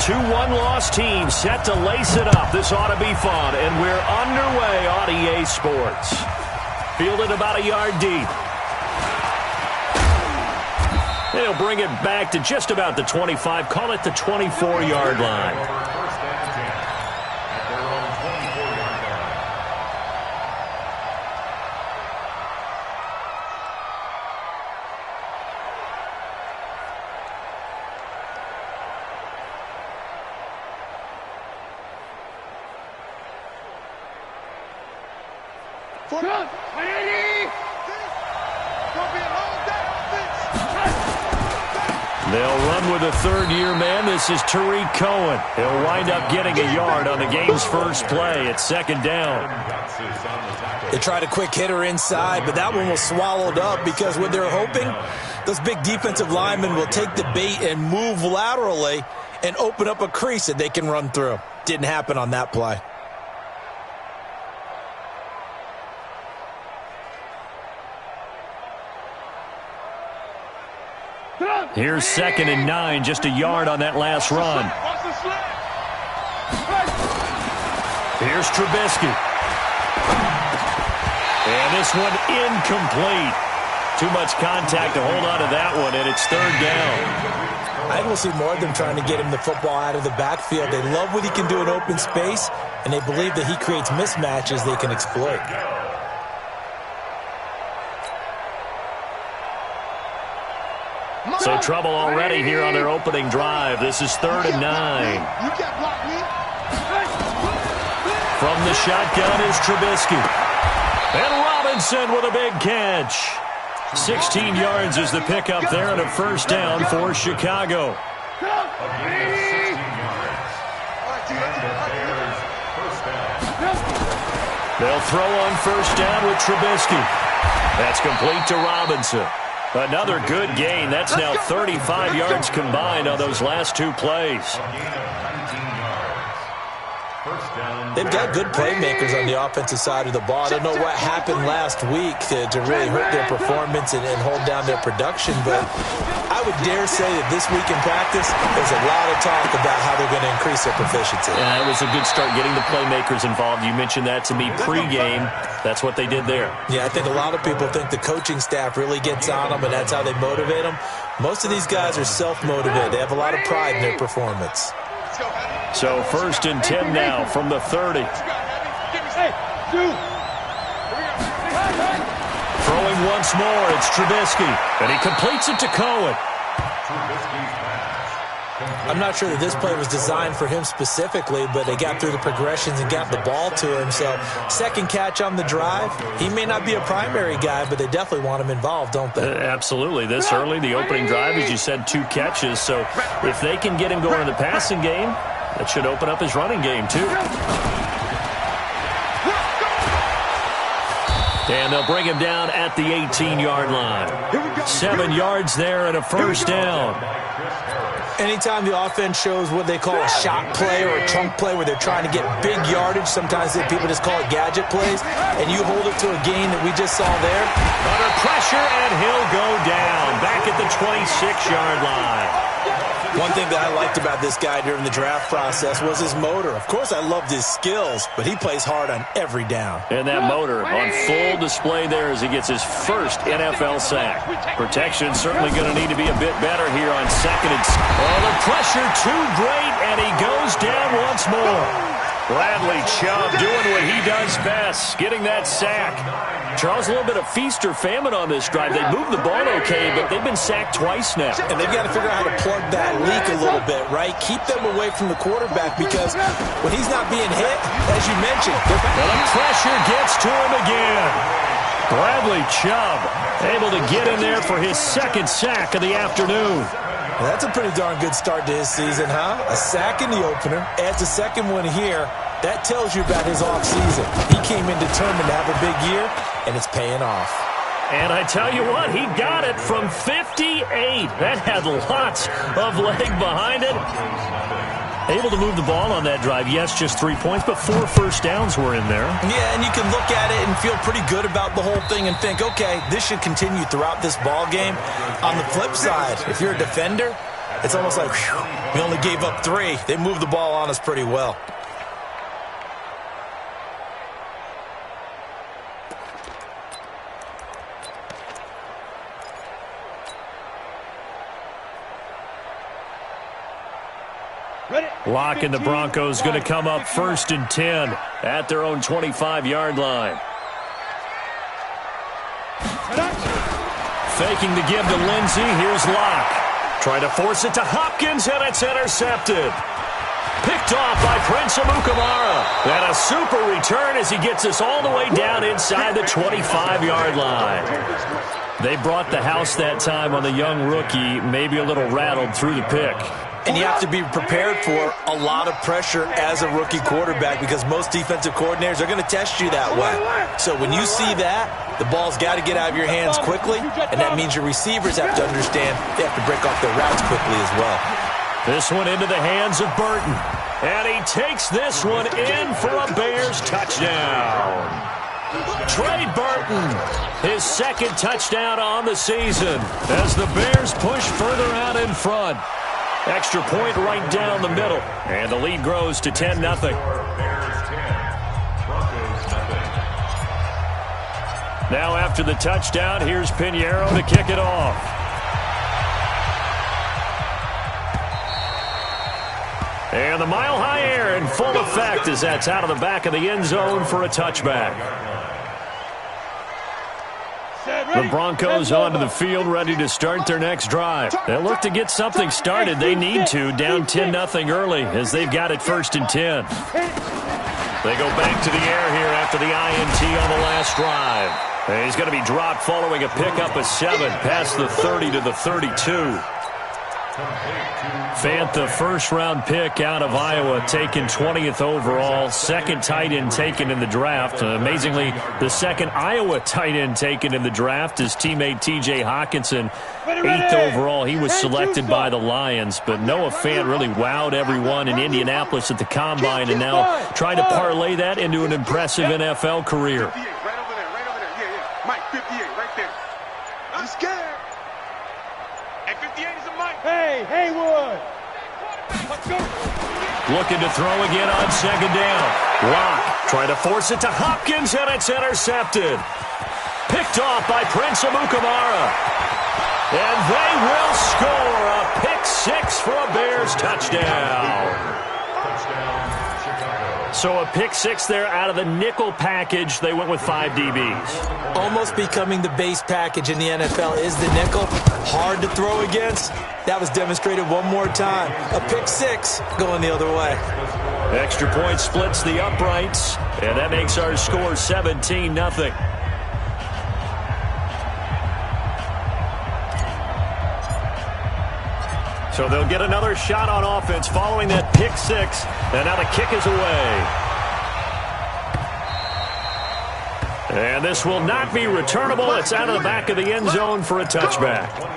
two one-loss teams set to lace it up. This ought to be fun, and we're underway on EA Sports. Fielded about a yard deep. They'll bring it back to just about the 25. Call it the 24-yard line. They'll run with a third-year man. This is Tariq Cohen. He'll wind up getting a yard on the game's first play. It's second down. They tried a quick hitter inside, but that one was swallowed up because what they're hoping, those big defensive linemen will take the bait and move laterally and open up a crease that they can run through. Didn't happen on that play. Here's 2nd and 9, just a yard on that last run. Here's Trubisky. And this one incomplete. Too much contact to hold on to that one, and it's third down. I think we'll see more of them trying to get him the football out of the backfield. They love what he can do in open space, and they believe that he creates mismatches they can exploit. So trouble already here on their opening drive. This is 3rd and 9. From the shotgun is Trubisky. And Robinson with a big catch. 16 yards is the pickup there and a first down for Chicago. They'll throw on first down with Trubisky. That's complete to Robinson. Another good gain. That's now 35 yards combined on those last two plays. They've got good playmakers on the offensive side of the ball. I don't know what happened last week to really hurt their performance and hold down their production, but I would dare say that this week in practice, there's a lot of talk about how they're going to increase their proficiency. Yeah, it was a good start getting the playmakers involved. You mentioned that to me pregame. That's what they did there. Yeah, I think a lot of people think the coaching staff really gets on them, and that's how they motivate them. Most of these guys are self-motivated. They have a lot of pride in their performance. So 1st and 10 now from the 30. Throwing once more, it's Trubisky, and he completes it to Cohen. I'm not sure that this play was designed for him specifically, but they got through the progressions and got the ball to him. So second catch on the drive. He may not be a primary guy, but they definitely want him involved, don't they? Absolutely. This early, the opening drive, as you said, 2 catches. So if they can get him going in the passing game, that should open up his running game, too. And they'll bring him down at the 18-yard line. 7 yards there and a first down. Anytime the offense shows what they call a shot play or a trunk play where they're trying to get big yardage, sometimes people just call it gadget plays, and you hold it to a gain that we just saw there. Under pressure, and he'll go down back at the 26-yard line. One thing that I liked about this guy during the draft process was his motor. Of course, I loved his skills, but he plays hard on every down. And that motor on full display there as he gets his first NFL sack. Protection certainly going to need to be a bit better here on 2nd and... Oh, the pressure too great, and he goes down once more. Bradley Chubb doing what he does best, getting that sack. Charles, a little bit of feast or famine on this drive. They moved the ball okay, but they've been sacked twice now. And they've got to figure out how to plug that leak a little bit, right? Keep them away from the quarterback because when he's not being hit, as you mentioned... Well, the pressure gets to him again. Bradley Chubb able to get in there for his 2nd sack of the afternoon. Well, that's a pretty darn good start to his season, huh? A sack in the opener, adds a 2nd one here. That tells you about his offseason. He came in determined to have a big year, and it's paying off. And I tell you what, he got it from 58. That had lots of leg behind it. Able to move the ball on that drive. Yes, just 3 points, but 4 first downs were in there. Yeah, and you can look at it and feel pretty good about the whole thing and think, okay, this should continue throughout this ball game. On the flip side, if you're a defender, It's almost like, whew, we only gave up 3. They moved the ball on us pretty well. Lock and the Broncos going to come up 1st and 10 at their own 25-yard line. Faking the give to Lindsey. Here's Locke. Trying to force it to Hopkins, and it's intercepted. Picked off by Prince Amukamara. And a super return as he gets us all the way down inside the 25-yard line. They brought the house that time on the young rookie, maybe a little rattled through the pick. And you have to be prepared for a lot of pressure as a rookie quarterback because most defensive coordinators are going to test you that way. So when you see that, the ball's got to get out of your hands quickly, and that means your receivers have to understand they have to break off their routes quickly as well. This one into the hands of Burton. And he takes this one in for a Bears touchdown. Trey Burton, his 2nd touchdown on the season as the Bears push further out in front. Extra point right down the middle. And the lead grows to 10-0. Now after the touchdown, here's Pinheiro to kick it off. And the mile-high air in full effect as that's out of the back of the end zone for a touchback. The Broncos onto the field, ready to start their next drive. They'll look to get something started. They need to, down 10-0 early, as they've got it 1st and 10. They go back to the air here after the INT on the last drive. And he's going to be dropped following a pickup of 7, past the 30 to the 32. Fant, the 1st-round pick out of Iowa, taken 20th overall, 2nd tight end taken in the draft. Amazingly, the 2nd Iowa tight end taken in the draft is teammate T.J. Hawkinson, 8th overall. He was selected by the Lions, but Noah Fant really wowed everyone in Indianapolis at the Combine and now trying to parlay that into an impressive NFL career. Right over there. Yeah. Mike, 58, right there. I'm scared. Hey, 58 is a Mike. Hey, Haywood. Let's go. Looking to throw again on 2nd down. Locke trying to force it to Hopkins, and it's intercepted. Picked off by Prince Amukamara. And they will score a pick-6 for a Bears touchdown. So a pick-6 there out of the nickel package. They went with 5 DBs. Almost becoming the base package in the NFL is the nickel. Hard to throw against. That was demonstrated one more time. A pick-6 going the other way. Extra point splits the uprights, and that makes our score 17-0. So they'll get another shot on offense following that pick-6, and now the kick is away. And this will not be returnable. It's out of the back of the end zone for a touchback.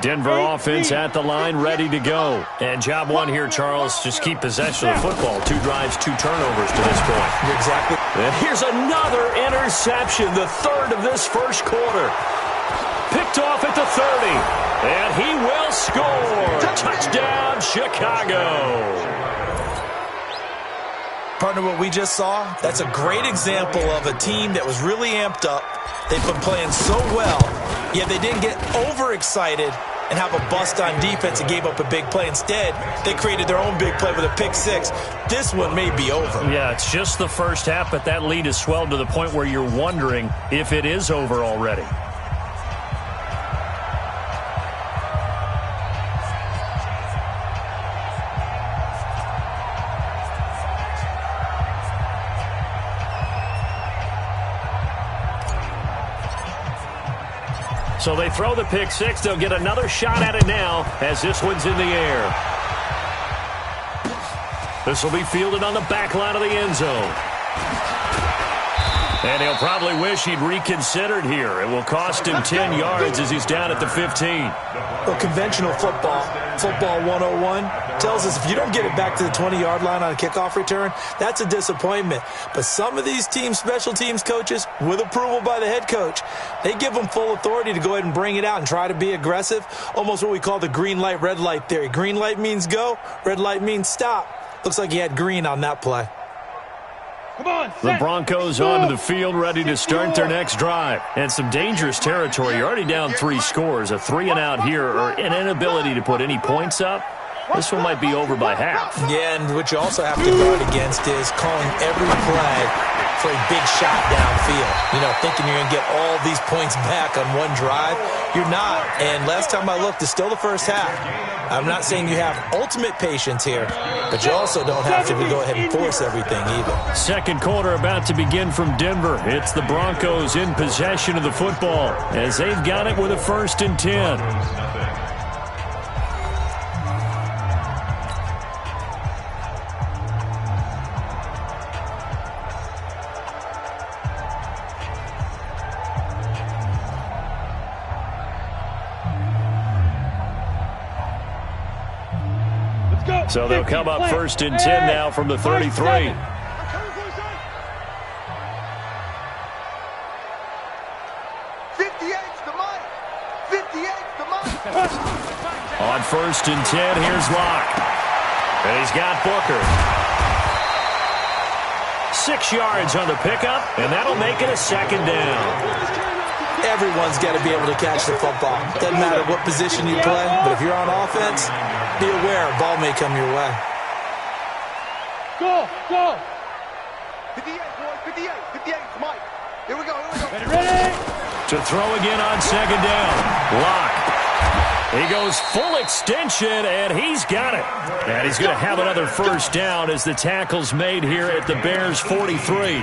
Denver offense at the line, ready to go. And job one here, Charles, just keep possession of the football. 2 drives, 2 turnovers to this point. Exactly. And here's another interception, the 3rd of this 1st quarter. Picked off at the 30. And he will score. Touchdown, Chicago. Partner, what we just saw, that's a great example of a team that was really amped up. They've been playing so well, yet they didn't get overexcited and have a bust on defense and gave up a big play. Instead, they created their own big play with a pick-6. This one may be over. Yeah, it's just the first half, but that lead has swelled to the point where you're wondering if it is over already. So they throw the pick-6. They'll get another shot at it now as this one's in the air. This will be fielded on the back line of the end zone. And he'll probably wish he'd reconsidered here. It will cost him 10 yards as he's down at the 15. Well, conventional football 101, tells us if you don't get it back to the 20-yard line on a kickoff return, that's a disappointment. But some of these special teams coaches, with approval by the head coach, they give them full authority to go ahead and bring it out and try to be aggressive, almost what we call the green light, red light theory. Green light means go, red light means stop. Looks like he had green on that play. Come on, the Broncos onto the field, ready to start their next drive. And some dangerous territory. You're already down 3 scores. A 3-and-out here, or an inability to put any points up. This one might be over by half. Yeah, and what you also have to guard against is calling every play for a big shot downfield. You know, thinking you're going to get all these points back on one drive. You're not. And last time I looked, it's still the first half. I'm not saying you have ultimate patience here, but you also don't have to go ahead and force everything either. Second quarter about to begin from Denver. It's the Broncos in possession of the football as they've got it with a 1st and 10. So they'll come up 1st and 10 now from the 33. 58's the money. 58's the money. On 1st and 10, here's Locke. And he's got Booker. 6 yards on the pickup, and that'll make it a 2nd down. Everyone's got to be able to catch the football. Doesn't matter what position you play, but if you're on offense, be aware a ball may come your way. Go, go. 58, boys, 58, 58, Mike. Here we go, here we go. Ready? To throw again on 2nd down. Locke. He goes full extension, and he's got it. And he's going to have another 1st down as the tackle's made here at the Bears' 43.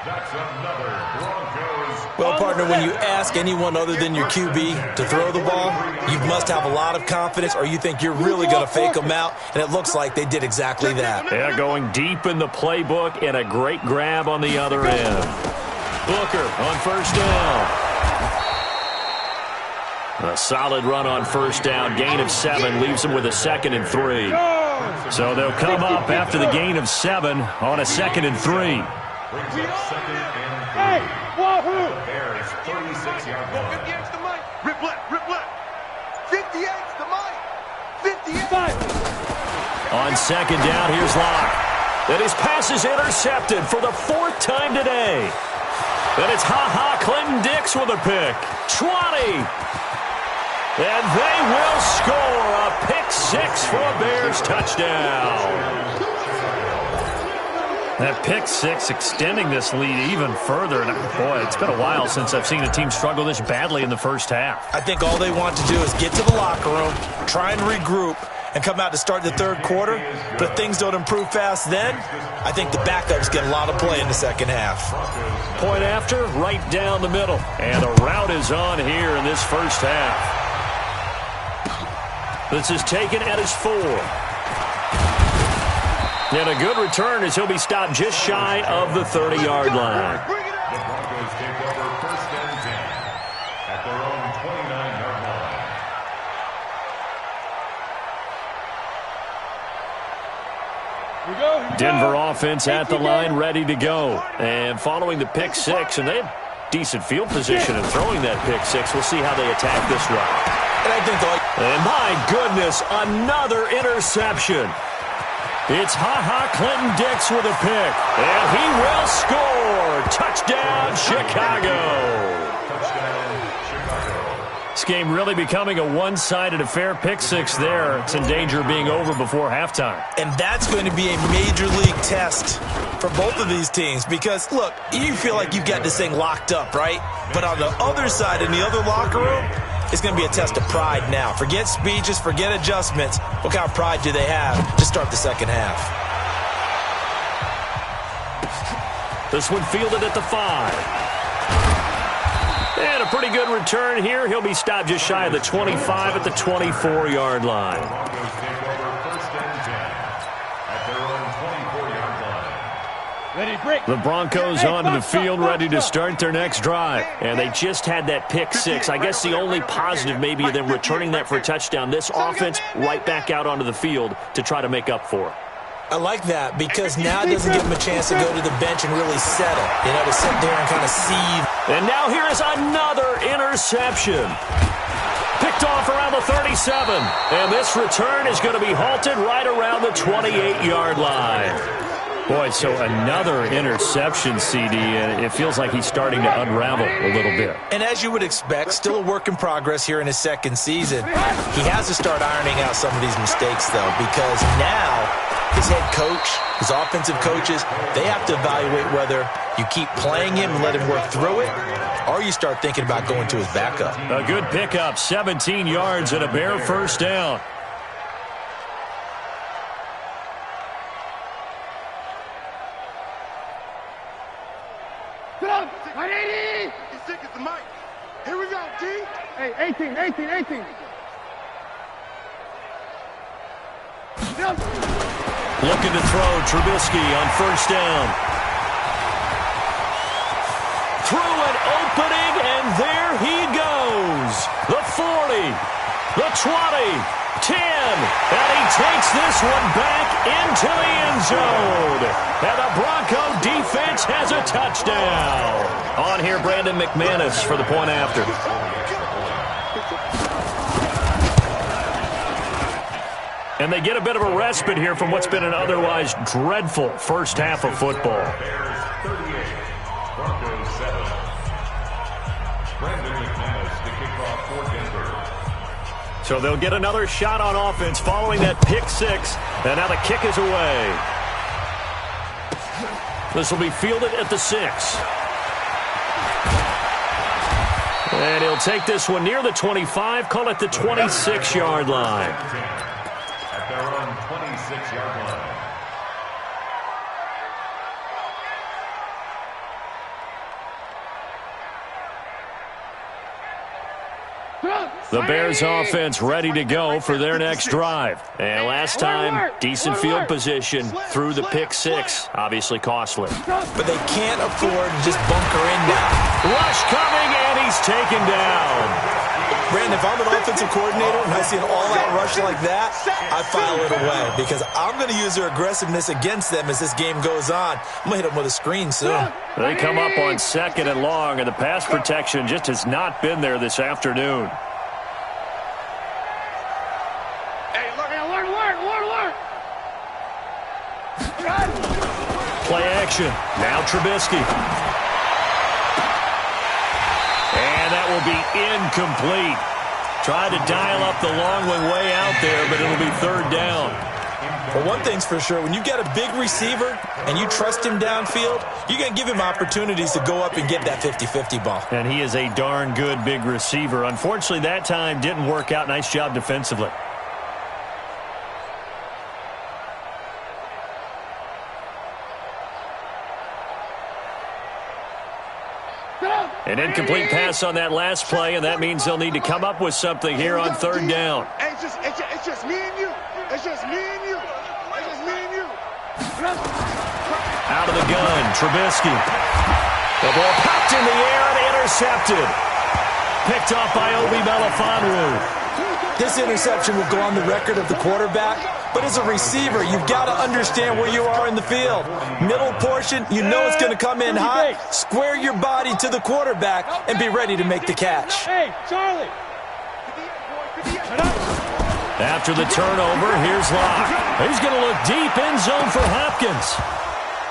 That's another Broncos. Well, partner, when you ask anyone other than your QB to throw the ball, you must have a lot of confidence, or you think you're really going to fake them out, and it looks like they did exactly that. Yeah, going deep in the playbook, and a great grab on the other end. Booker on 1st down. A solid run on 1st down. Gain of 7 leaves them with a 2nd and 3. So they'll come up after the gain of 7 on a 2nd and 3. Hey, wahoo! Bears 36-yard line. 58's the mic. Rip left, rip left. 58's the mic. 58. On 2nd down, here's Locke. And his pass is intercepted for the 4th time today. And it's Clinton Dix with a pick. 20. And they will score a pick 6 for a Bears touchdown. That pick 6 extending this lead even further. And boy, it's been a while since I've seen a team struggle this badly in the first half. I think all they want to do is get to the locker room, try and regroup, and come out to start the third quarter. But if things don't improve fast then, I think the backups get a lot of play in the second half. Point after, right down the middle. And the route is on here in this first half. This is taken at his 4. And a good return as he'll be stopped just shy of the 30-yard line. The Broncos take over 1st and 10 at their own 29-yard line. Denver offense at the line, ready to go. And following the pick 6, and they have decent field position in throwing that pick 6. We'll see how they attack this route. And my goodness, another interception. It's Clinton Dix with a pick. And he will score. Touchdown, Chicago. This game really becoming a one-sided affair. Pick 6 there. It's in danger of being over before halftime. And that's going to be a major league test for both of these teams because, look, you feel like you've got this thing locked up, right? But on the other side, in the other locker room, it's going to be a test of pride now. Forget speeches, forget adjustments. What kind of pride do they have to start the second half? This one fielded at the 5. And a pretty good return here. He'll be stopped just shy of the 25 at the 24-yard line. Broncos take over 1st and 10 at their own 24-yard line. The Broncos onto the field, ready to start their next drive. And they just had that pick six. I guess the only positive maybe of them returning that for a touchdown. This offense right back out onto the field to try to make up for it. I like that because now it doesn't give them a chance to go to the bench and really settle, to sit there and kind of seethe. And now here is another interception. Picked off around the 37. And this return is going to be halted right around the 28-yard line. Boy, so another interception, CD, and it feels like he's starting to unravel a little bit. And as you would expect, still a work in progress here in his second season. He has to start ironing out some of these mistakes, though, because now his head coach, his offensive coaches, they have to evaluate whether you keep playing him and let him work through it, or you start thinking about going to his backup. A good pickup, 17 yards and a Bear first down. He's sick as the mic. Here we go, D. Hey, 18. Looking to throw, Trubisky on first down. Through an opening, and there he goes. The 40, the 20, 10, and he takes this one back into the end zone. And the Bronco defense has a touchdown. On here, Brandon McManus for the point after. And they get a bit of a respite here from what's been an otherwise dreadful first half of football. Bears 38, Broncos 7. Brandon McManus to kick off for Denver. So they'll get another shot on offense following that pick six. And now the kick is away. This will be fielded at the 6. And he'll take this one near the 25, call it the 26-yard line. At their own 26-yard line. The Bears offense ready to go for their next drive. And last time, decent field position through the pick six. Obviously costly. But they can't afford to just bunker in now. Rush coming, and he's taken down. Brandon, if I'm an offensive coordinator and I see an all-out rush like that, I file it away because I'm going to use their aggressiveness against them as this game goes on. I'm going to hit them with a screen soon. They come up on 2nd and long, and the pass protection just has not been there this afternoon. Play action. Now Trubisky. And that will be incomplete. Tried to dial up the long one way out there, but it'll be 3rd down. Well, one thing's for sure. When you got a big receiver and you trust him downfield, you're going to give him opportunities to go up and get that 50-50 ball. And he is a darn good big receiver. Unfortunately, that time didn't work out. Nice job defensively. An incomplete pass on that last play, and that means they'll need to come up with something here on 3rd down. It's just me and you. It's just me and you. It's just me and you. Out of the gun, Trubisky. The ball popped in the air and intercepted. Picked off by Obi Melifonwu. This interception will go on the record of the quarterback, but as a receiver, you've got to understand where you are in the field. Middle portion, you know it's going to come in hot. Square your body to the quarterback and be ready to make the catch. Hey, Charlie. After the turnover, here's Locke. He's going to look deep end zone for Hopkins.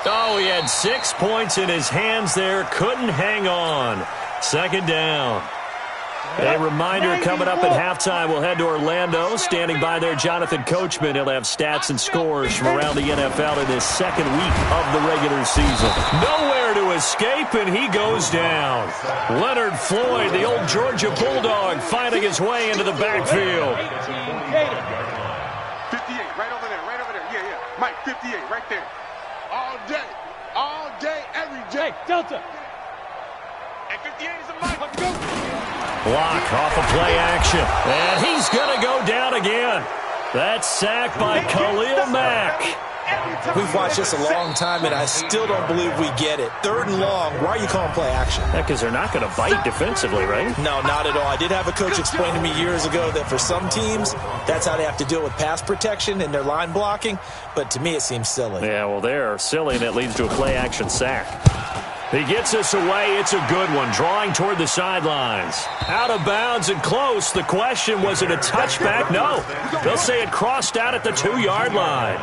Oh, he had 6 points in his hands there. Couldn't hang on. 2nd down. A reminder coming up at halftime, we'll head to Orlando. Standing by there, Jonathan Coachman. He'll have stats and scores from around the NFL in his 2nd week of the regular season. Nowhere to escape, and he goes down. Leonard Floyd, the old Georgia Bulldog, finding his way into the backfield. 58, right over there. Yeah. Mike, 58, right there. All day, every day. Delta. And 58 is a Mike. Let's go. Block off a play action. And he's going to go down again. That's sacked by Khalil Mack. We've watched this a long time, and I still don't believe we get it. 3rd and long, why are you calling play action? Yeah, because they're not going to bite defensively, right? No, not at all. I did have a coach explain to me years ago that for some teams, that's how they have to deal with pass protection and their line blocking, but to me it seems silly. Yeah, well, they're silly, and it leads to a play-action sack. He gets us away. It's a good one, drawing toward the sidelines. Out of bounds and close. The question, was it a touchback? No. They'll say it crossed out at the 2-yard line.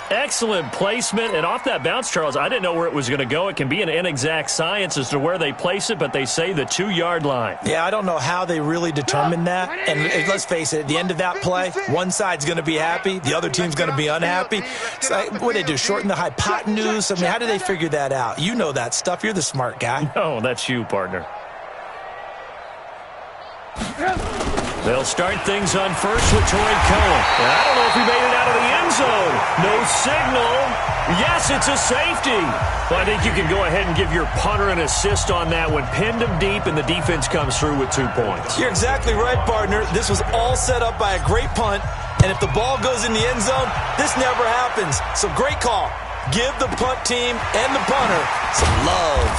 Excellent placement, and off that bounce, Charles, I didn't know where it was going to go. It can be an inexact science as to where they place it, but they say the 2-yard line. Yeah, I don't know how they really determine that. And let's face it, at the end of that play, one side's going to be happy, the other team's going to be unhappy. So what do they do, shorten the hypotenuse? I mean, how do they figure that out? You know that stuff. You're the smart guy. No, that's you, partner. They'll start things on first with Torrey Cohen. I don't know if he made it out of the end zone. No signal. Yes, it's a safety. Well, I think you can go ahead and give your punter an assist on that one. Pinned him deep, and the defense comes through with 2 points. You're exactly right, partner. This was all set up by a great punt, and if the ball goes in the end zone, this never happens. So great call. Give the punt team and the punter some love.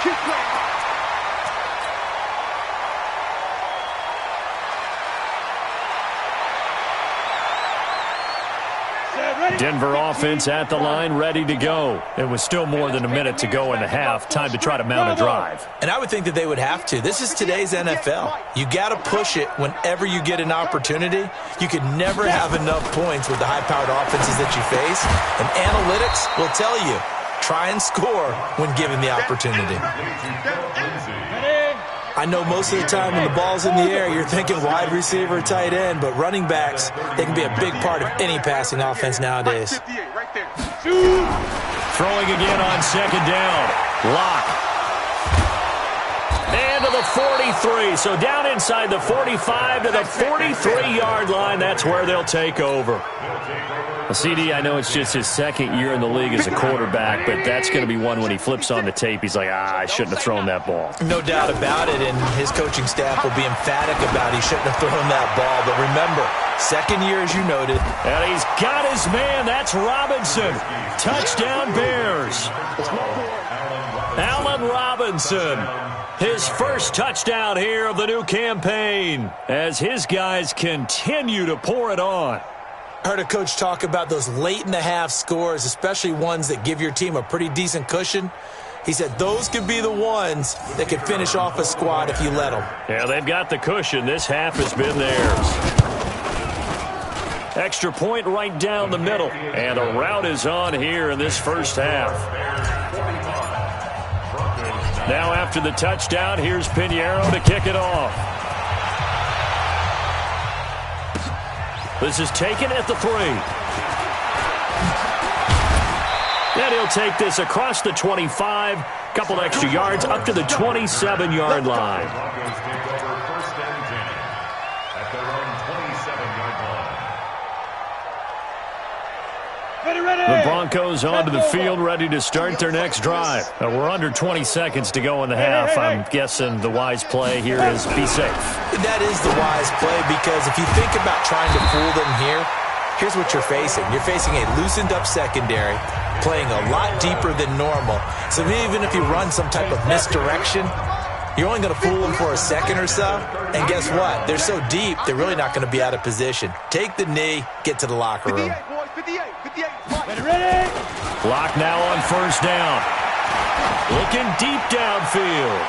Keep playing. Denver offense at the line, ready to go. It was still more than a minute to go in the half. Time to try to mount a drive. And I would think that they would have to. This is today's NFL. You got to push it whenever you get an opportunity. You could never have enough points with the high-powered offenses that you face. And analytics will tell you, try and score when given the opportunity. I know most of the time when the ball's in the air, you're thinking wide receiver, tight end, but running backs, they can be a big part of any passing offense nowadays. Throwing again on 2nd down. Lock. And to the 43. So down inside the 45 to the 43-yard line. That's where they'll take over. Well, CD, I know it's just his 2nd year in the league as a quarterback, but that's going to be one when he flips on the tape. He's like, I shouldn't have thrown that ball. No doubt about it, and his coaching staff will be emphatic about he shouldn't have thrown that ball. But remember, 2nd year, as you noted. And he's got his man. That's Robinson. Touchdown, Bears. Allen Robinson. His first touchdown here of the new campaign as his guys continue to pour it on. I heard a coach talk about those late-in-the-half scores, especially ones that give your team a pretty decent cushion. He said those could be the ones that could finish off a squad if you let them. Yeah, they've got the cushion. This half has been theirs. Extra point right down the middle. And a route is on here in this first half. Now after the touchdown, here's Pinheiro to kick it off. This is taken at the 3. And he'll take this across the 25. Couple extra yards up to the 27-yard line. The Broncos onto the field, ready to start their next drive. We're under 20 seconds to go in the half. I'm guessing the wise play here is be safe. That is the wise play, because if you think about trying to fool them here, here's what you're facing. You're facing a loosened-up secondary, playing a lot deeper than normal. So even if you run some type of misdirection, you're only going to fool them for a second or so. And guess what? They're so deep, they're really not going to be out of position. Take the knee, get to the locker room. 58, ready? Lock now on 1st down. Looking deep downfield.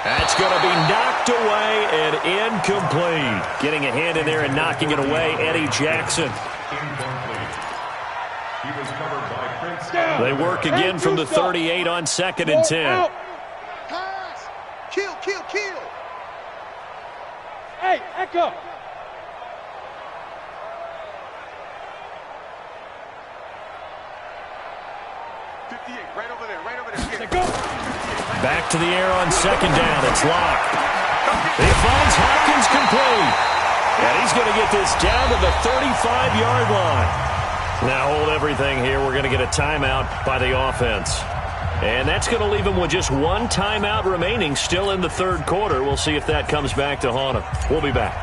That's going to be knocked away and incomplete. Getting a hand in there and knocking it away, Eddie Jackson. They work again from the 38 on 2nd and 10. Pass. Kill. Hey, Echo. Right over there. Back to the air on 2nd down. It's locked. He finds Hopkins complete. And he's going to get this down to the 35-yard line. Now hold everything here. We're going to get a timeout by the offense. And that's going to leave him with just one timeout remaining still in the 3rd quarter. We'll see if that comes back to haunt him. We'll be back.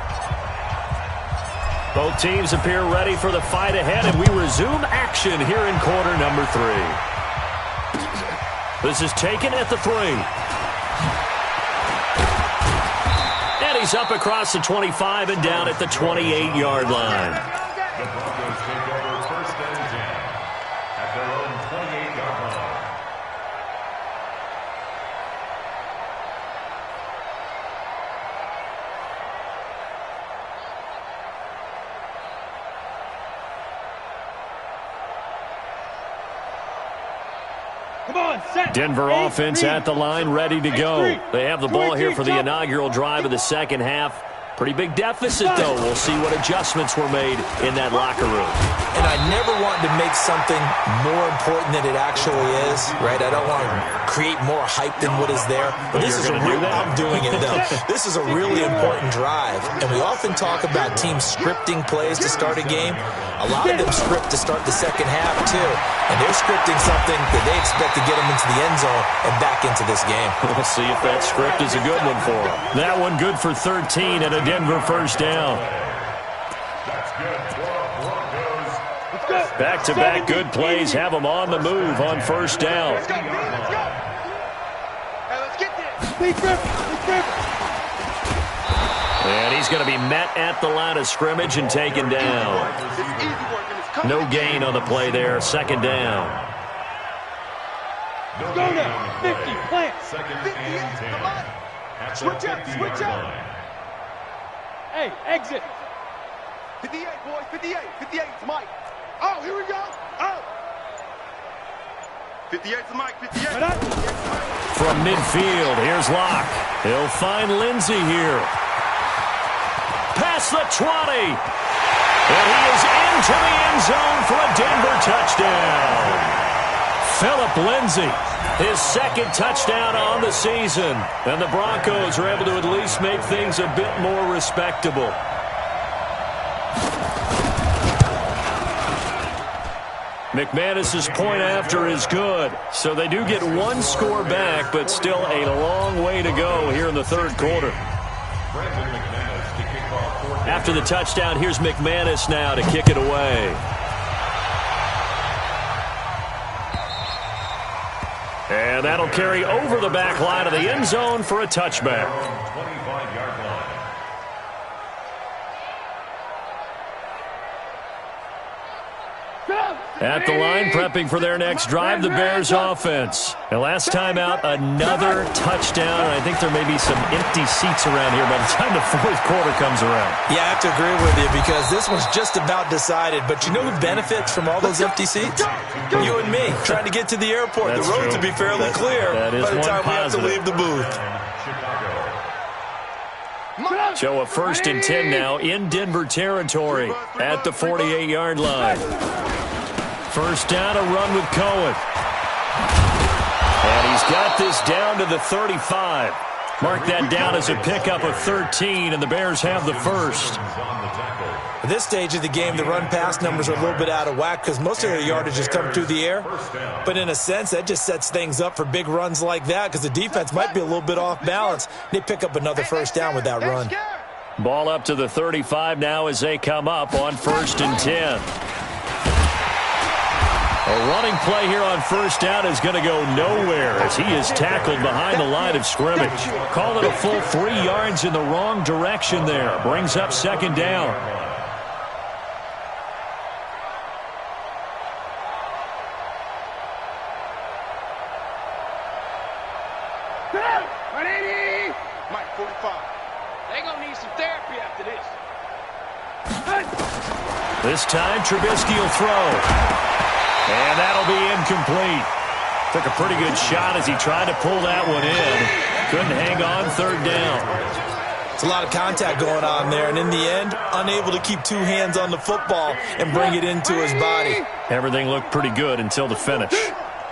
Both teams appear ready for the fight ahead, and we resume action here in quarter number 3. This is taken at the 3. And he's up across the 25 and down at the 28-yard line. The Broncos take over first and 10 at their own 28-yard line. Denver offense at the line, ready to go. They have the ball here for the inaugural drive of the second half. Pretty big deficit, though. We'll see what adjustments were made in that locker room. And I never want to make something more important than it actually is, right? I don't want to create more hype than what is there. But this is a real, I'm doing it, though. This is a really important drive. And we often talk about teams scripting plays to start a game. A lot of them script to start the second half, too. And they're scripting something that they expect to get them into the end zone and back into this game. We'll see if that script is a good one for them. That one good for 13 and a Denver first down. That's good. Back-to-back good plays have them on the move on first down. Let's go. Hey, let's get this. And he's going to be met at the line of scrimmage and taken down. No gain on the play there. Second down. Go now. 50, plant. Second and 10 at the Switch up. 50-yard line. Hey, exit. 58, boys. 58. 58 to Mike. Oh, here we go. Oh. 58 to Mike. 58. From midfield, here's Locke. He'll find Lindsey here. Past the 20. And he is into the end zone for a Denver touchdown. Phillip Lindsey, his second touchdown on the season. And the Broncos are able to at least make things a bit more respectable. McManus's point after is good. So they do get one score back, but still a long way to go here in the third quarter. After the touchdown, here's McManus now to kick it away. And that'll carry over the back line of the end zone for a touchback. 25-yard line. At the line, prepping for their next drive, the Bears offense. And last time out, another touchdown. And I think there may be some empty seats around here by the time the fourth quarter comes around. Yeah, I have to agree with you because this one's just about decided. But you know who benefits from all those empty seats? You and me, trying to get to the airport. That's the roads true. will be fairly clear that is by the time we have to positive. leave the booth. Show a first and 10 now in Denver territory at the 48-yard line. First down, a run with Cohen. And he's got this down to the 35. Mark that down as a pickup of 13, and the Bears have the first. At this stage of the game, the run-pass numbers are a little bit out of whack because most of their yardage has come through the air. But in a sense, that just sets things up for big runs like that because the defense might be a little bit off balance. They pick up another first down with that run. Ball up to the 35 now as they come up on first and 10. A running play here on first down is going to go nowhere as he is tackled behind the line of scrimmage. Call it a full 3 yards in the wrong direction there. Brings up second down. Mike, 45. They're going to need some therapy after this. This time, Trubisky will throw. And that'll be incomplete. Took a pretty good shot as he tried to pull that one in. Couldn't hang on third down. It's a lot of contact going on there, and in the end, unable to keep two hands on the football and bring it into his body. Everything looked pretty good until the finish.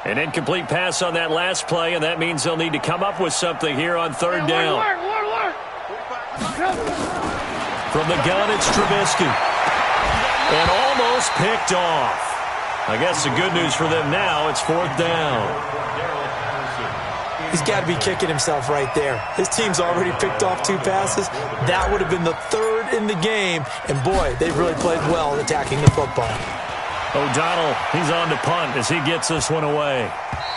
An incomplete pass on that last play, and that means they'll need to come up with something here on third down. From the gun, it's Trubisky. And almost picked off. I guess the good news for them now, it's fourth down. He's got to be kicking himself right there. His team's already picked off 2 passes. That would have been the third third in the game, and boy, they've really played well attacking the football. O'Donnell, he's on to punt as he gets this one away.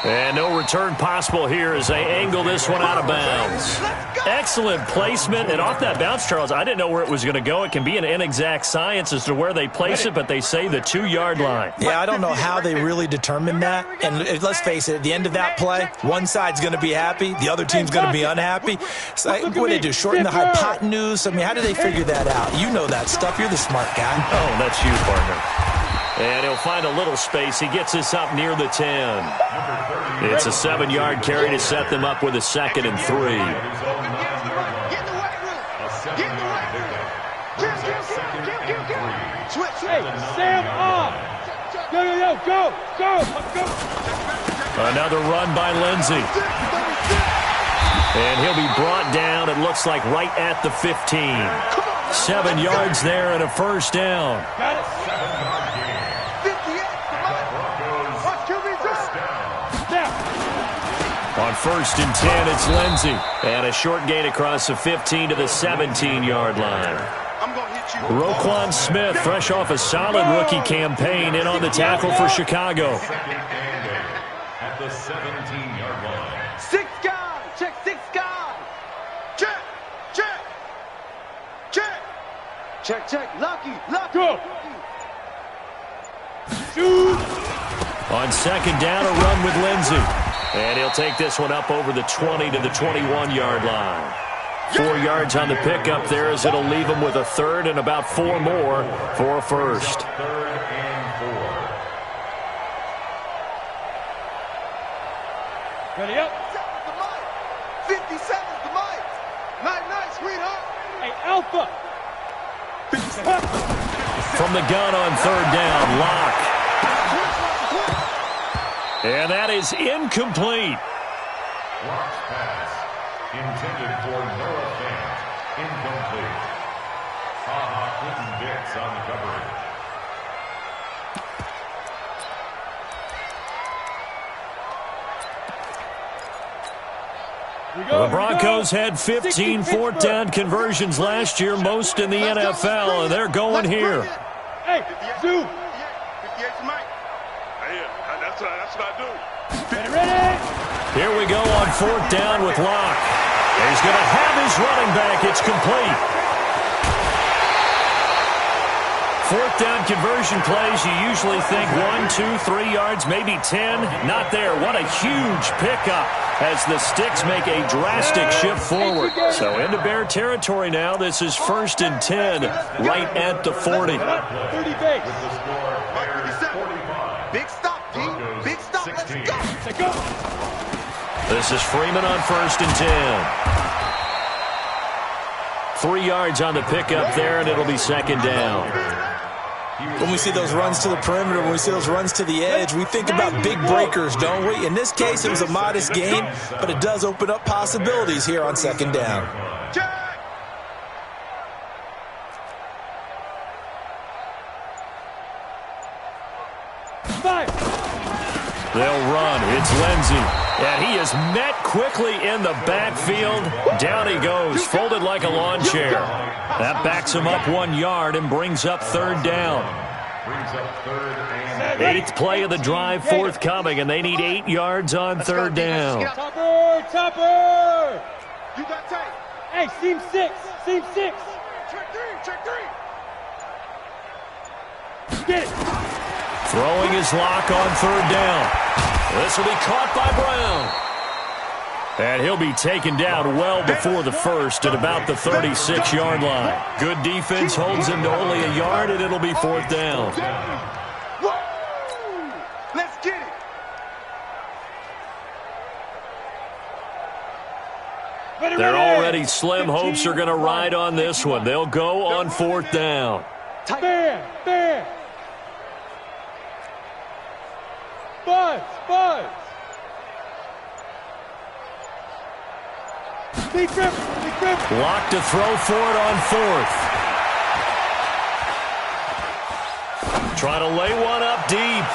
And no return possible here as they angle this one out of bounds. Excellent placement, and off that bounce, Charles, I didn't know where it was going to go. It can be an inexact science as to where they place it, but they say the 2-yard line. Yeah, I don't know how they really determine that. And let's face it, at the end of that play, one side's going to be happy, the other team's going to be unhappy. So, what do they do, shorten the hypotenuse? I mean, how do they figure that out? You know that stuff. You're the smart guy. Oh, that's you, partner. And he'll find a little space. He gets this up near the 10. It's a 7-yard carry to set them up with a 2nd and 3. Hey, Sam off. Go. Another run by Lindsey. And he'll be brought down, it looks like, right at the 15. 7 yards there and a first down. Got it. On 1st and 10, it's Lindsey. And a short gain across the 15 to the 17-yard line. Roquan Smith, fresh off a solid rookie campaign, in on the tackle for Chicago. At the 17-yard line. 6 guys. Check 6 guys. Check. Lucky. Go. Shoot. On 2nd down, a run with Lindsey. And he'll take this one up over the 20 to the 21-yard line. 4 yards on the pickup there as it'll leave him with a 3rd and about 4 more for a first. 3rd and 4. Ready up. 57's the mic. Night, sweetheart. Hey, Alpha. From the gun on 3rd down, Locke. And that is incomplete. Locke's pass intended for Noah Fant. Incomplete. Clinton Dix on the coverage. The Broncos had 15 4th down conversions last year, most in the NFL, and they're going here. Hey, Zoo. 58's Mike. That's what I do. Ready? Here we go on 4th down with Locke. He's going to have his running back. It's complete. 4th down conversion plays, you usually think 1, 2, 3 yards, maybe 10. Not there. What a huge pickup as the Sticks make a drastic shift forward. So into Bear territory now. This is 1st and 10 right at the 40. 30 base. With the score, Bears 45. Big stop, G. Big stop. Let's go. Let's go. This is Freeman on 1st and 10. 3 yards on the pickup there, and it'll be 2nd down. When we see those runs to the perimeter, when we see those runs to the edge, we think about big breakers, don't we? In this case, it was a modest gain, but it does open up possibilities here on 2nd down. They'll run. It's Lindsey. And he is met quickly in the backfield. Down he goes, folded like a lawn chair. That backs him up 1 yard and brings up 3rd down. 8th play of the drive forthcoming, and they need 8 yards on 3rd down. Topper! You got tight. Hey, seam 6. Check 3. Get it. Throwing his Lock on 3rd down. This will be caught by Brown. And he'll be taken down well before the first at about the 36-yard line. Good defense holds him to only a yard, and it'll be 4th down. Let's get it. They're already slim hopes are going to ride on this one. They'll go on 4th down. Bam. Buzz. Big grip. Lock to throw for it on 4th. Trying to lay one up deep.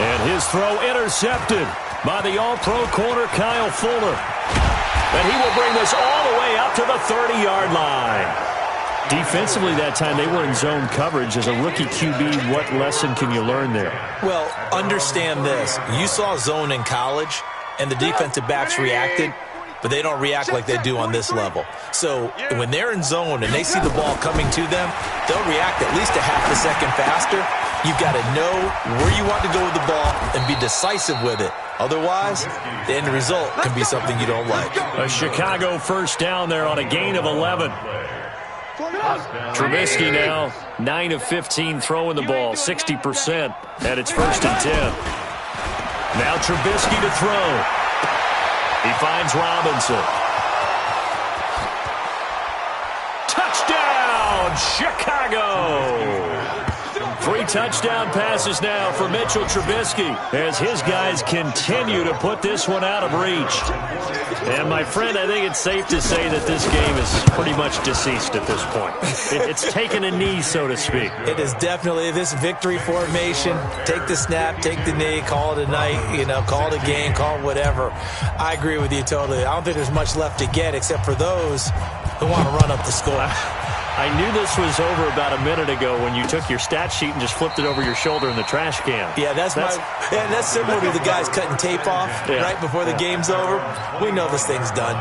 And his throw intercepted by the all-pro corner Kyle Fuller. And he will bring this all the way up to the 30-yard line. Defensively that time, they were in zone coverage. As a rookie QB, what lesson can you learn there? Well, understand this. You saw zone in college, and the defensive backs reacted, but they don't react like they do on this level. So when they're in zone and they see the ball coming to them, they'll react at least a half a second faster. You've got to know where you want to go with the ball and be decisive with it. Otherwise, the end result can be something you don't like. A Chicago first down there on a gain of 11. Trubisky now 9 of 15 throwing the ball, 60%, and it's 1st and 10. Now Trubisky to throw. He finds Robinson. Touchdown, Chicago! 3 touchdown passes now for Mitchell Trubisky as his guys continue to put this one out of reach. And, my friend, I think it's safe to say that this game is pretty much deceased at this point. It's taken a knee, so to speak. It is definitely this victory formation. Take the snap, take the knee, call it a night, call it a game, call it whatever. I agree with you totally. I don't think there's much left to get except for those who want to run up the score. I knew this was over about a minute ago when you took your stat sheet and just flipped it over your shoulder in the trash can. Yeah, that's similar to the guys cutting tape off right before the game's over. We know this thing's done.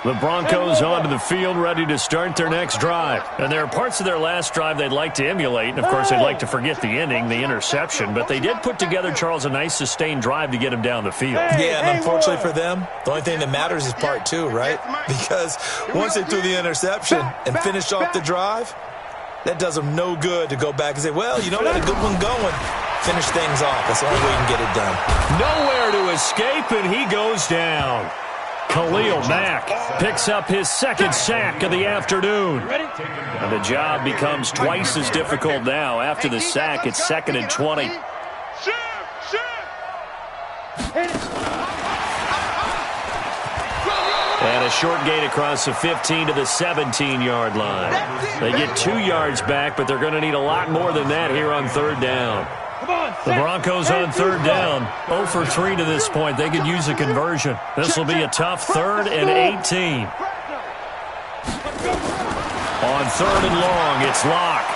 The Broncos onto the field, ready to start their next drive. And there are parts of their last drive they'd like to emulate. And, of course, they'd like to forget the ending, the interception. But they did put together, Charles, a nice sustained drive to get him down the field. Yeah, and unfortunately for them, the only thing that matters is part 2, right? Because once they threw the interception and finished off the drive, that does them no good to go back and say, well, we got a good one going. Finish things off. That's the only way you can get it done. Nowhere to escape, and he goes down. Khalil Mack picks up his 2nd sack of the afternoon. And the job becomes twice as difficult now. After the sack, it's 2nd and 20. And a short gain across the 15 to the 17-yard line. They get 2 yards back, but they're going to need a lot more than that here on 3rd down. The Broncos on 3rd down, 0 for 3 to this point. They could use a conversion. This will be a tough 3rd and 18. On 3rd and long, it's Locke.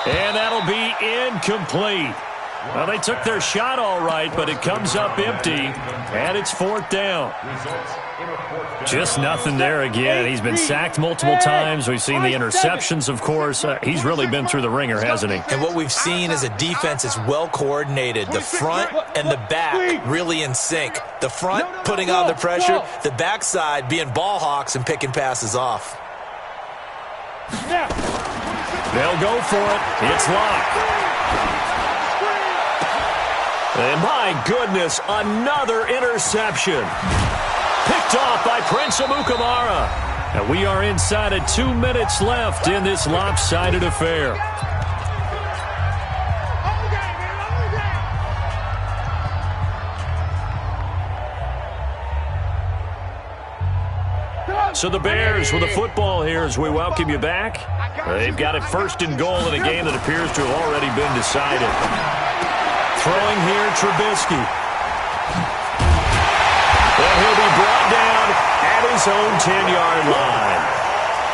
And that'll be incomplete. Well, they took their shot all right, but it comes up empty, and it's 4th down. Just nothing there again. He's been sacked multiple times. We've seen the interceptions, of course. He's really been through the ringer, hasn't he? And what we've seen is a defense that's well coordinated. The front and the back really in sync. The front putting on the pressure, the backside being ball hawks and picking passes off. They'll go for it. It's Locke. And my goodness, another interception. Picked off by Prince Amukamara. And we are inside of 2 minutes left in this lopsided affair. So the Bears with the football here as we welcome you back. They've got it 1st and goal in a game that appears to have already been decided. Throwing here, Trubisky. And he'll be brought down at his own 10-yard line.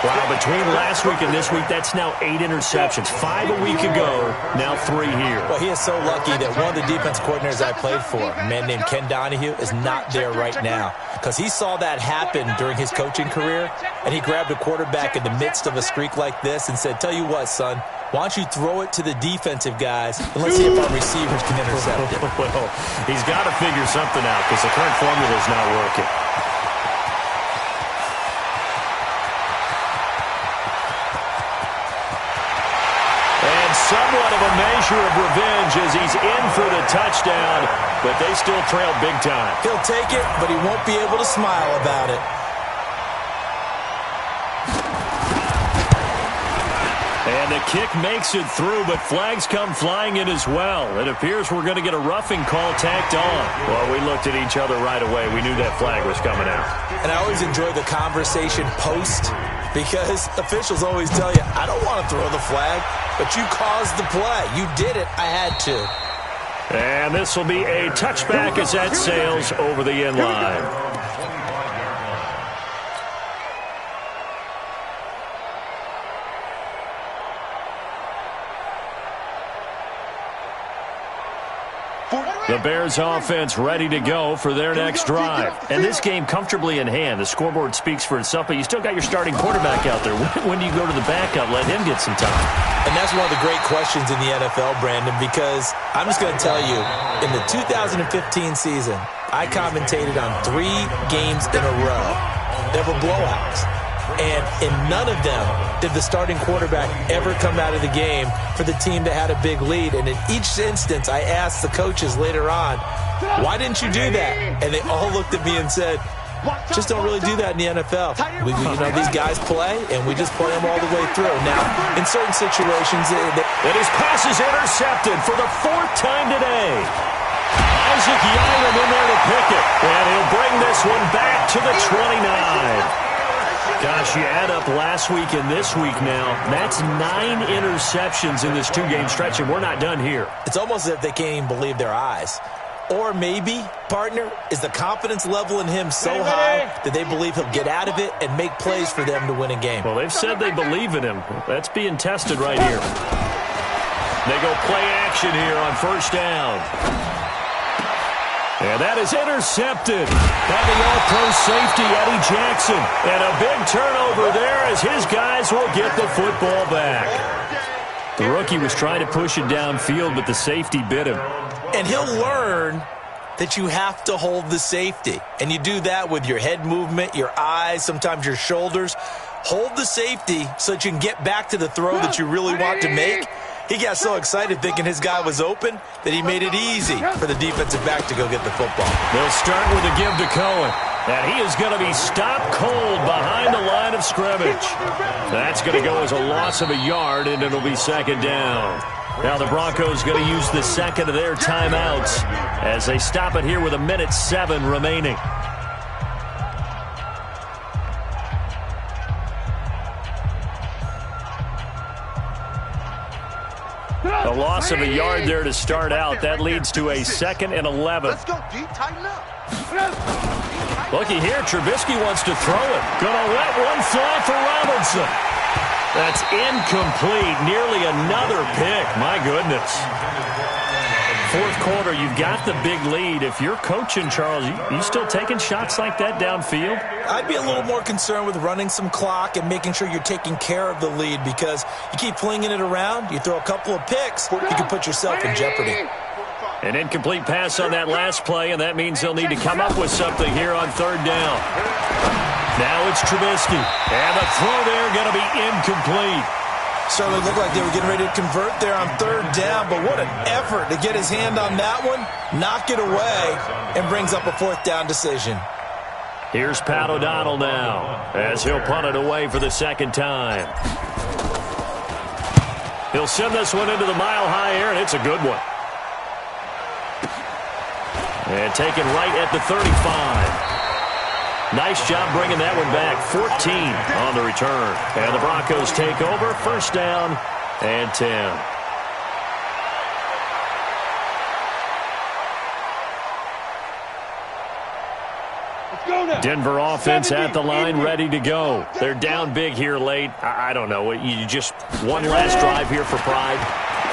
Wow, between last week and this week, that's now 8 interceptions. 5 a week ago, now 3 here. Well, he is so lucky that one of the defense coordinators I played for, a man named Ken Donahue, is not there right now. Because he saw that happen during his coaching career, and he grabbed a quarterback in the midst of a streak like this and said, tell you what, son, why don't you throw it to the defensive guys, and let's see if our receivers can intercept it. Well, he's got to figure something out because the current formula is not working. And somewhat of a measure of revenge as he's in for the touchdown, but they still trail big time. He'll take it, but he won't be able to smile about it. And the kick makes it through, but flags come flying in as well. It appears we're going to get a roughing call tacked on. Well, we looked at each other right away. We knew that flag was coming out. And I always enjoy the conversation post because officials always tell you, I don't want to throw the flag, but you caused the play. You did it. I had to. And this will be a touchback as that sails over the end line. The Bears offense ready to go for their next drive. And this game comfortably in hand. The scoreboard speaks for itself, but you still got your starting quarterback out there. When do you go to the backup? Let him get some time. And that's one of the great questions in the NFL, Brandon, because I'm just going to tell you, in the 2015 season, I commentated on 3 games in a row. They were blowouts. And in none of them did the starting quarterback ever come out of the game for the team that had a big lead. And in each instance, I asked the coaches later on, why didn't you do that? And they all looked at me and said, just don't really do that in the NFL. These guys play, and we just play them all the way through. Now, in certain situations, and his pass is intercepted for the 4th time today. Isaac Yiram in there to pick it, and he'll bring this one back to the 29. Gosh, you add up last week and this week now, that's 9 interceptions in this 2-game stretch, and we're not done here. It's almost as if they can't even believe their eyes. Or maybe, partner, is the confidence level in him so high that they believe he'll get out of it and make plays for them to win a game. Well, they've said they believe in him. That's being tested right here. They go play action here on 1st down. And that is intercepted by the all-pro safety, Eddie Jackson. And a big turnover there as his guys will get the football back. The rookie was trying to push it downfield, but the safety bit him. And he'll learn that you have to hold the safety. And you do that with your head movement, your eyes, sometimes your shoulders. Hold the safety so that you can get back to the throw that you really want to make. He got so excited thinking his guy was open that he made it easy for the defensive back to go get the football. They'll start with a give to Cohen. And he is going to be stopped cold behind the line of scrimmage. That's going to go as a loss of a yard, and it'll be 2nd down. Now the Broncos going to use the second of their timeouts as they stop it here with 1:07 remaining. A loss of a yard there to start out. That leads to a 2nd and 11. Let's go, D. Tighten up. Looky here, Trubisky wants to throw it. Gonna let one fly for Robinson. That's incomplete. Nearly another pick. My goodness. 4th quarter, you've got the big lead. If you're coaching, Charles, you still taking shots like that downfield? I'd be a little more concerned with running some clock and making sure you're taking care of the lead, because you keep flinging it around, you throw a couple of picks, you can put yourself in jeopardy. An incomplete pass on that last play, and that means they'll need to come up with something here on 3rd down. Now it's Trubisky, and the throw there going to be incomplete. Certainly looked like they were getting ready to convert there on 3rd down, but what an effort to get his hand on that one, knock it away, and brings up a 4th down decision. Here's Pat O'Donnell now as he'll punt it away for the 2nd time. He'll send this one into the mile-high air, and it's a good one. And taken right at the 35. Nice job bringing that one back. 14 on the return. And the Broncos take over. 1st down and 10. Denver offense at the line, ready to go. They're down big here late. I don't know. You just one last drive here for pride.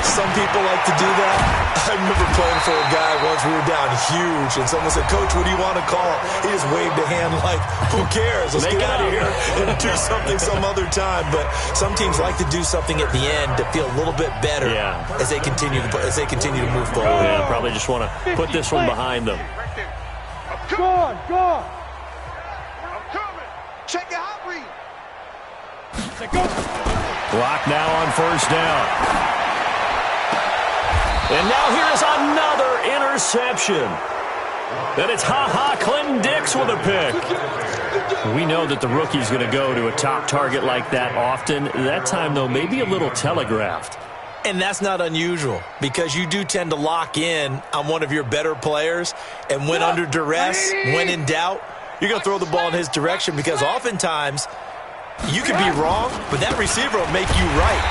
Some people like to do that. I remember playing for a guy once. We were down huge, and someone said, "Coach, what do you want to call?" He just waved a hand like, "Who cares? Let's get out of here and do something some other time." But some teams like to do something at the end to feel a little bit better as they continue to move forward. Yeah, probably just want to put this one behind them. Go on, go on. I'm coming. Check it out, read. Clock now on 1st down. And now here is another interception. And it's Clinton Dix with a pick. We know that the rookie's going to go to a top target like that often. That time, though, maybe a little telegraphed. And that's not unusual, because you do tend to lock in on one of your better players, and when under duress, when in doubt, you're going to throw the ball in his direction, because oftentimes you could be wrong, but that receiver will make you right.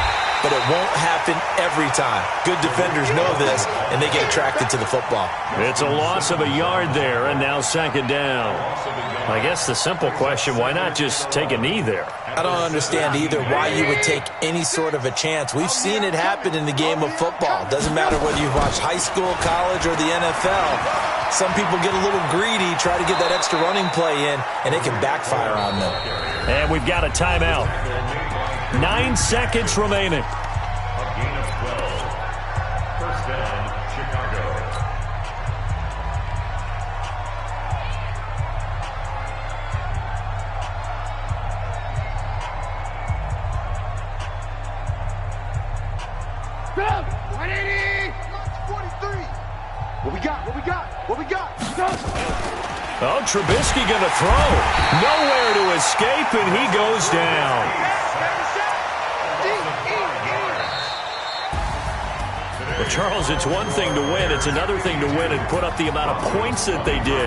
but it won't happen every time. Good defenders know this, and they get attracted to the football. It's a loss of a yard there, and now second down. I guess the simple question, why not just take a knee there? I don't understand either why you would take any sort of a chance. We've seen it happen in the game of football. Doesn't matter whether you watch high school, college, or the NFL. Some people get a little greedy, try to get that extra running play in, and it can backfire on them. And we've got a timeout. 9 seconds remaining. A gain of 12. First down, Chicago. Grab! 180! 43! What we got? What we got? What we got? Oh, Trubisky going to throw. Nowhere to escape, and he goes down. Well, Charles, it's one thing to win. It's another thing to win and put up the amount of points that they did.